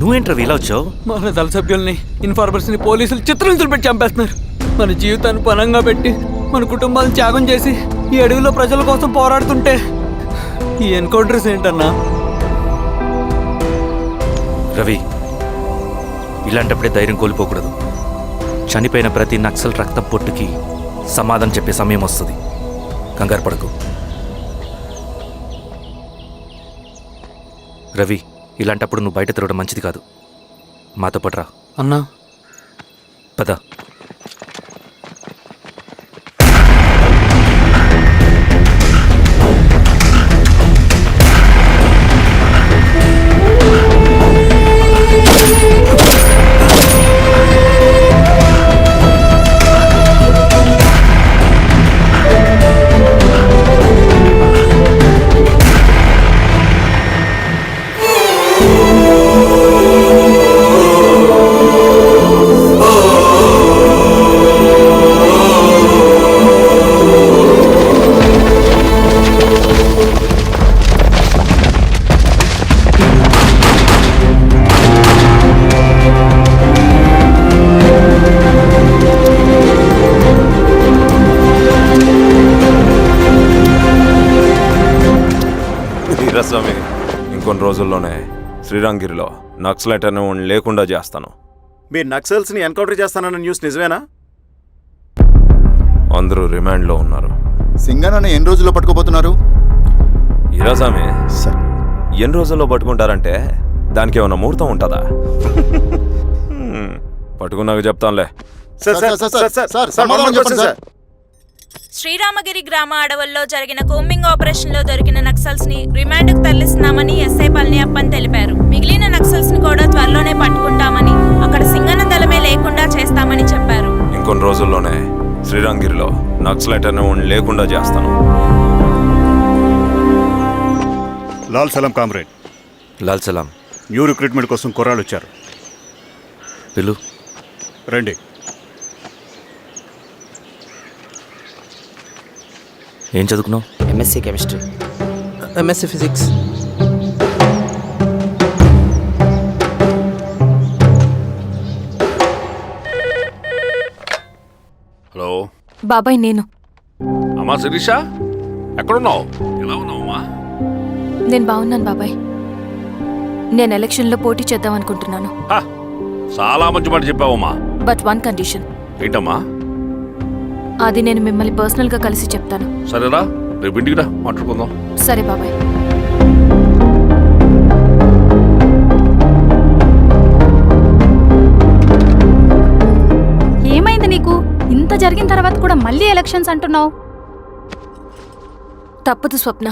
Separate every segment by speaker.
Speaker 1: నువ్వేంట్రా ఇలా వచ్చావు?
Speaker 2: మన దళ సభ్యుల్ని ఇన్ఫార్మర్స్ని పోలీసులు చిత్రహింసలు పెట్టి చంపేస్తున్నారు. మన జీవితాన్ని పనంగా పెట్టి మన కుటుంబాలను త్యాగం చేసి ఈ అడవిలో ప్రజల కోసం పోరాడుతుంటే ఈ ఎన్కౌంటర్స్ ఏంటన్నా?
Speaker 1: రవి, ఇలాంటప్పుడే ధైర్యం కోల్పోకూడదు. చనిపోయిన ప్రతి నక్సల్ రక్తం పొట్టుకి సమాధానం చెప్పే సమయం వస్తుంది. కంగారు పడకు. రవి, ఇలాంటప్పుడు నువ్వు బయట తిరగడం మంచిది కాదు. మాతో పట్రా.
Speaker 2: అన్నా
Speaker 1: పద.
Speaker 3: స్వామి, ఇంకొన్ని రోజుల్లోనే శ్రీరంగిరిలో నక్సలైట్ అనే లేకుండా చేస్తాను.
Speaker 4: మీరు నక్సల్స్ని ఎన్కౌంటర్ చేస్తానన్న న్యూస్ నిజమేనా?
Speaker 3: అందరూ రిమాండ్లో ఉన్నారు.
Speaker 5: సింగనన్న ఎన్ని రోజుల్లో పట్టుకోబోతున్నారు?
Speaker 3: ఈరోజామి సార్, ఎన్ని రోజుల్లో పట్టుకుంటారంటే దానికి ఏమన్నా ముహూర్తం ఉంటుందా? పట్టుకున్నాక చెప్తానులే.
Speaker 6: శ్రీరామగిరి గ్రామ అడవుల్లో జరిగిన కూంబింగ్ ఆపరేషన్ లో దొరికిన నక్సల్స్ ని రిమాండ్ కు తరలిస్తున్నామని ఎస్ఐ పళనియప్పన్ తెలిపారు. మిగిలిన నక్సల్స్ ని కూడా త్వరలోనే పట్టుకుంటామని, అక్కడ సింగన్న దళమే లేకుండా చేస్తామని చెప్పారు.
Speaker 3: ఇంకొన్ని రోజుల్లోనే శ్రీరంగిరిలో నక్సలైట్ అనే లేకుండా చేస్తాను.
Speaker 7: లాల్ సలాం కామ్రేడ్.
Speaker 3: లాల్ సలాం.
Speaker 7: న్యూ రిక్రూట్మెంట్ కోసం కుర్రాళ్ళు వచ్చారు.
Speaker 3: పిలు.
Speaker 7: రండి.
Speaker 1: ఏం చదువుకున్నావు?
Speaker 8: MSc chemistry.
Speaker 2: MSc physics.
Speaker 9: Hello
Speaker 10: బాబాయ్, నేను.
Speaker 9: అమ్మా శిరీష, ఎక్కడున్నావు? ఎలా ఉన్నావమ్మా?
Speaker 10: నేను బాగున్నాను బాబాయ్. నేను ఎలక్షన్లో పోటీ చేద్దాం అనుకుంటున్నాను.
Speaker 9: చాలా మంచి మాట చెప్పావమ్మా.
Speaker 10: But one condition.
Speaker 9: ఏంటమ్మా?
Speaker 10: అది నేను మిమ్మల్ని పర్సనల్గా కలిసి చెప్తాను.
Speaker 9: సరేరా, రేపు ఇంటికి రా, మాట్లాడుకుందాం.
Speaker 10: సరే బాబాయ్.
Speaker 11: ఏమైంది నీకు? ఇంత జరిగిన తర్వాత కూడా మళ్ళీ ఎలక్షన్స్ అంటున్నావు?
Speaker 10: తప్పదు స్వప్న,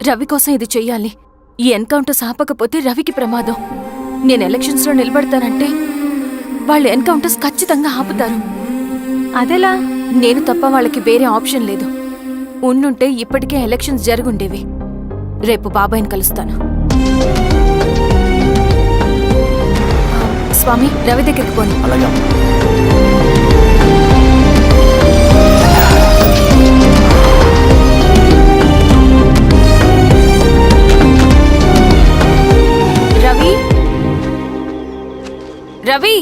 Speaker 10: రవి కోసం ఇది చెయ్యాలి. ఈ ఎన్కౌంటర్స్ ఆపకపోతే రవికి ప్రమాదం. నేను ఎలక్షన్స్లో నిలబడతానంటే వాళ్ళు ఎన్కౌంటర్స్ ఖచ్చితంగా ఆపుతారు.
Speaker 11: అదెలా?
Speaker 10: నేను తప్ప వాళ్ళకి వేరే ఆప్షన్ లేదు. ఉండుంటే ఇప్పటికే ఎలక్షన్స్ జరుగుండేవి. రేపు బాబాయ్ని కలుస్తాను. స్వామి, రవి దగ్గరికి పోనీ.
Speaker 2: అలాగా.
Speaker 10: రవి, రవి,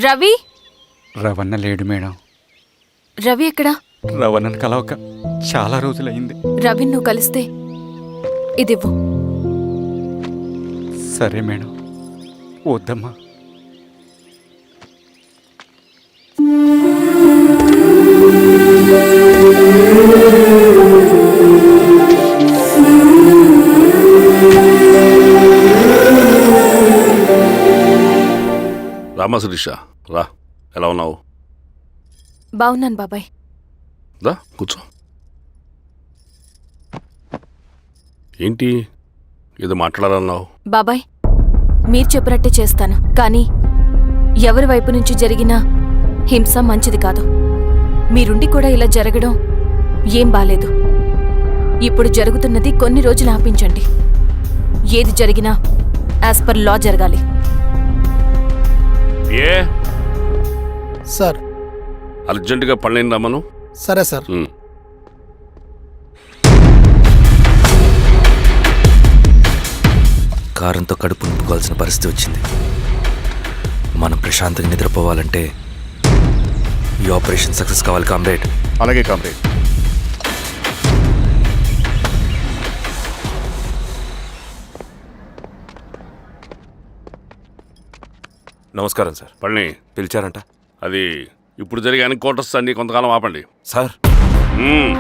Speaker 10: రవి.
Speaker 12: రవణ లేడు మేడం.
Speaker 10: రవి ఎక్కడా?
Speaker 12: రవణను కలవక చాలా రోజులైంది.
Speaker 10: రవి నువ్వు కలిస్తే ఇదివ్వు.
Speaker 12: సరే మేడం. వద్దమ్మా.
Speaker 9: రామా శిరీష, రా. ఎలా ఉన్నావు?
Speaker 10: బాగున్నాను బాబాయ్.
Speaker 9: దా కూర్చో. ఏంటి ఏదో మాట్లాడాలన్నావు?
Speaker 10: బాబాయ్, మీరు చెప్పినట్టే చేస్తాను. కానీ ఎవరి వైపు నుంచి జరిగినా హింస మంచిది కాదు. మీరుండి కూడా ఇలా జరగడం ఏం బాలేదు. ఇప్పుడు జరుగుతున్నది కొన్ని రోజులు ఆపించండి. ఏది జరిగినా యాజ్ పర్ లా జరగాలి.
Speaker 9: ఏ
Speaker 4: సార్,
Speaker 9: అర్జెంటుగా పళ్ళని రమ్మను.
Speaker 4: సరే సార్.
Speaker 1: కారంతో కడుపు నింపుకోవాల్సిన పరిస్థితి వచ్చింది. మనం ప్రశాంతంగా నిద్రపోవాలంటే ఈ ఆపరేషన్ సక్సెస్ కావాలి కామ్రేడ్.
Speaker 7: అలాగే కామ్రేడ్.
Speaker 3: నమస్కారం సార్.
Speaker 9: పళని,
Speaker 3: పిలిచారంట
Speaker 9: అది ఇప్పుడు జరిగే ఎన్కౌంటర్స్ అన్ని కొంతకాలం ఆపండి.
Speaker 3: సార్.
Speaker 9: మ్మ్.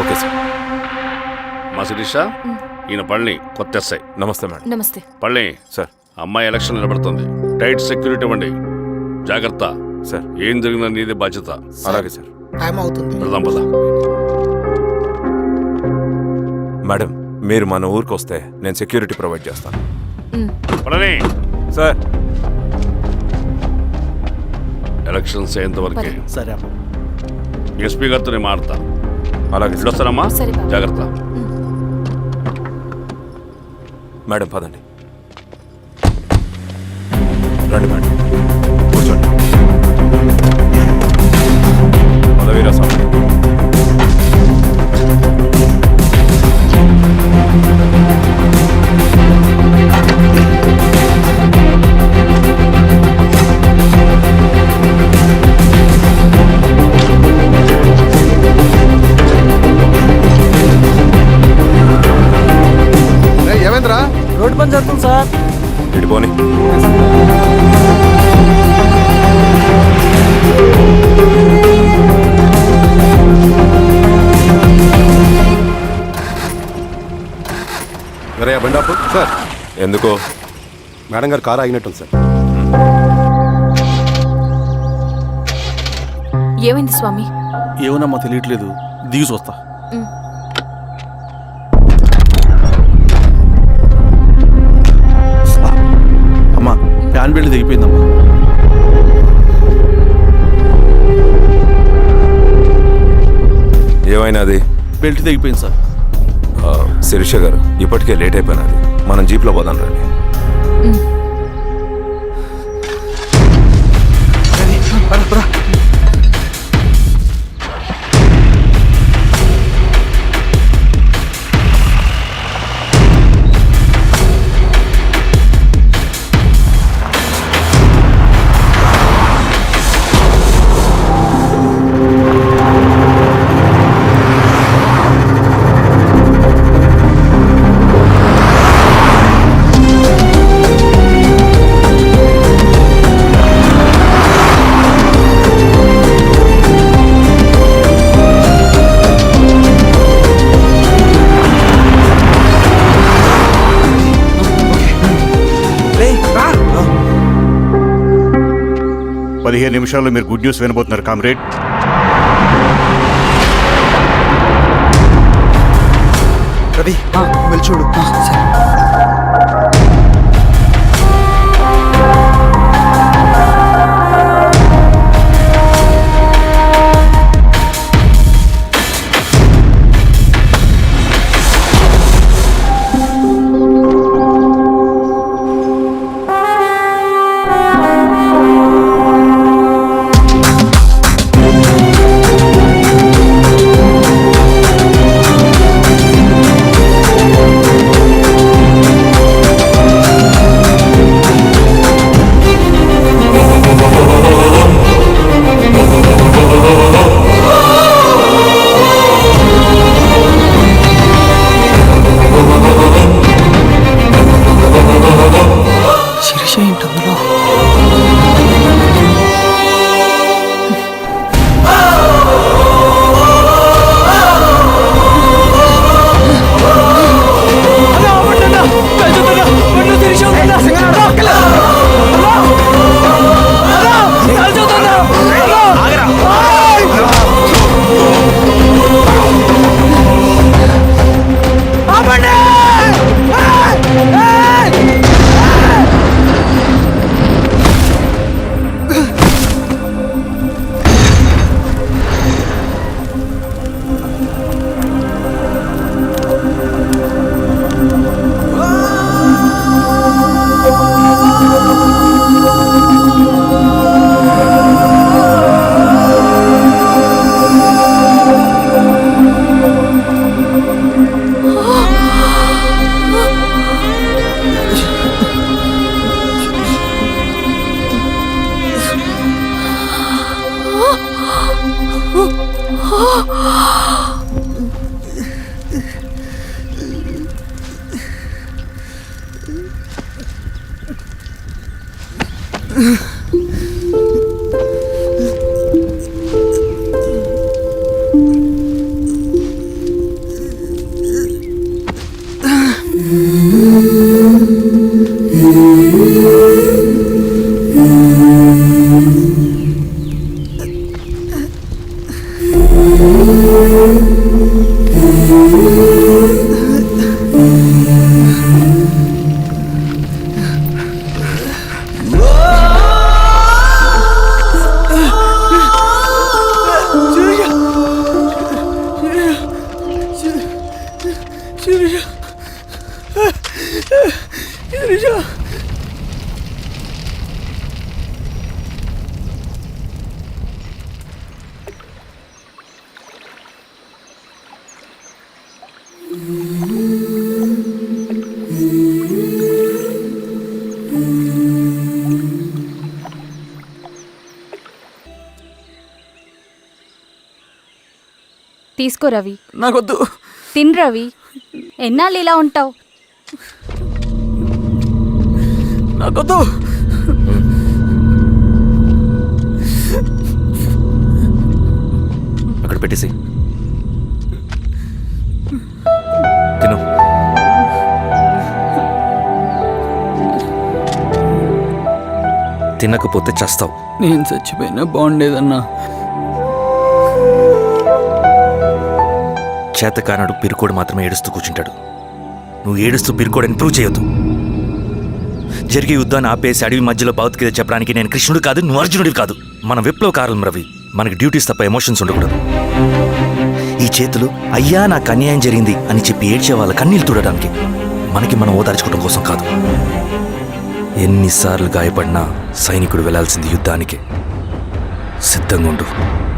Speaker 3: Okay sir.
Speaker 9: మా శిరీష, ఈయన పళని, కొత్త ఎస్ఐ.
Speaker 3: నమస్తే మేడం.
Speaker 10: నమస్తే.
Speaker 9: పళని
Speaker 3: సార్.
Speaker 9: అమ్మాయి ఎలక్షన్ నిలబడుతుంది. టైట్ సెక్యూరిటీ ఇవ్వండి. జాగ్రత్త.
Speaker 3: సార్.
Speaker 9: ఏం జరిగినా నీదే బాధ్యత.
Speaker 3: అలాగే సార్.
Speaker 9: వెళ్దాం పద.
Speaker 3: మేడం, మీరు మన ఊరికి వస్తే నేను సెక్యూరిటీ ప్రొవైడ్ చేస్తాను.
Speaker 9: పళని,
Speaker 3: సార్.
Speaker 9: ఎలక్షన్స్ అయ్యేంతవరకే
Speaker 2: సరే అమ్మ.
Speaker 9: ఎస్పీ గారితో నేను మారుతా.
Speaker 3: అలాగే సార్.
Speaker 9: వస్తానమ్మా.
Speaker 10: సరే బాబు.
Speaker 9: జాగ్రత్త.
Speaker 3: మేడం పదండి. రండి మేడం, కూర్చోండి. పదవీరా స్వామి.
Speaker 5: ఏమేంద్రా?
Speaker 2: రోడ్డు పని జరుగుతుంది సార్.
Speaker 3: ఇడిపోని.
Speaker 5: బండాపు సార్.
Speaker 3: ఎందుకో?
Speaker 5: మేడం గారు కారు ఆగినట్టుంది సార్.
Speaker 10: ఏమైంది స్వామి?
Speaker 2: ఏమోనమ్మా తెలియట్లేదు. దిగి చూస్తా. అమ్మా, ఫ్యాన్ బెల్ట్ దిగిపోయిందమ్మా.
Speaker 3: ఏమైనాది?
Speaker 2: బెల్ట్ దిగిపోయింది సార్.
Speaker 3: శిరీష గారు, ఇప్పటికే లేట్ అయిపోయినది. మనం జీప్లో పోదాం రండి.
Speaker 7: నిమిషాల్లో మీరు గుడ్ న్యూస్ వినబోతున్నారు కామ్రేడ్.
Speaker 2: రవి, వెళ్ళి చూడు.
Speaker 11: తీసుకో రవి,
Speaker 2: నాకొద్దు.
Speaker 11: తిన్ రవి. ఎన్నాళ్ళు ఇలా ఉంటావు?
Speaker 2: నాకొద్దు.
Speaker 1: అక్కడ పెట్టేసి తిను. తినకపోతే చస్తావు.
Speaker 2: నేను చచ్చిపోయినా బాగుండేదన్నా.
Speaker 1: చేతకానడు పిరుకోడు మాత్రమే ఏడుస్తూ కూర్చుంటాడు. నువ్వు ఏడుస్తూ పిరుకోడని ప్రూవ్ చేయొద్దు. జరిగే యుద్ధాన్ని ఆపేసి అడవి మధ్యలో భౌతికత చెప్పడానికి నేను కృష్ణుడు కాదు, నువ్వు అర్జునుడివి కాదు. మన విప్లవకారులం రవి. మనకి డ్యూటీస్ తప్ప ఎమోషన్స్ ఉండకూడదు. ఈ చేతులు అయ్యా నాకు అన్యాయం జరిగింది అని చెప్పి ఏడ్చే వాళ్ళ కన్నీళ్ళు తుడడానికి, మనకి మనం ఓదార్చుకోవడం కోసం కాదు. ఎన్నిసార్లు గాయపడినా సైనికుడు వెళ్లాల్సింది యుద్ధానికి. సిద్ధంగా ఉండు.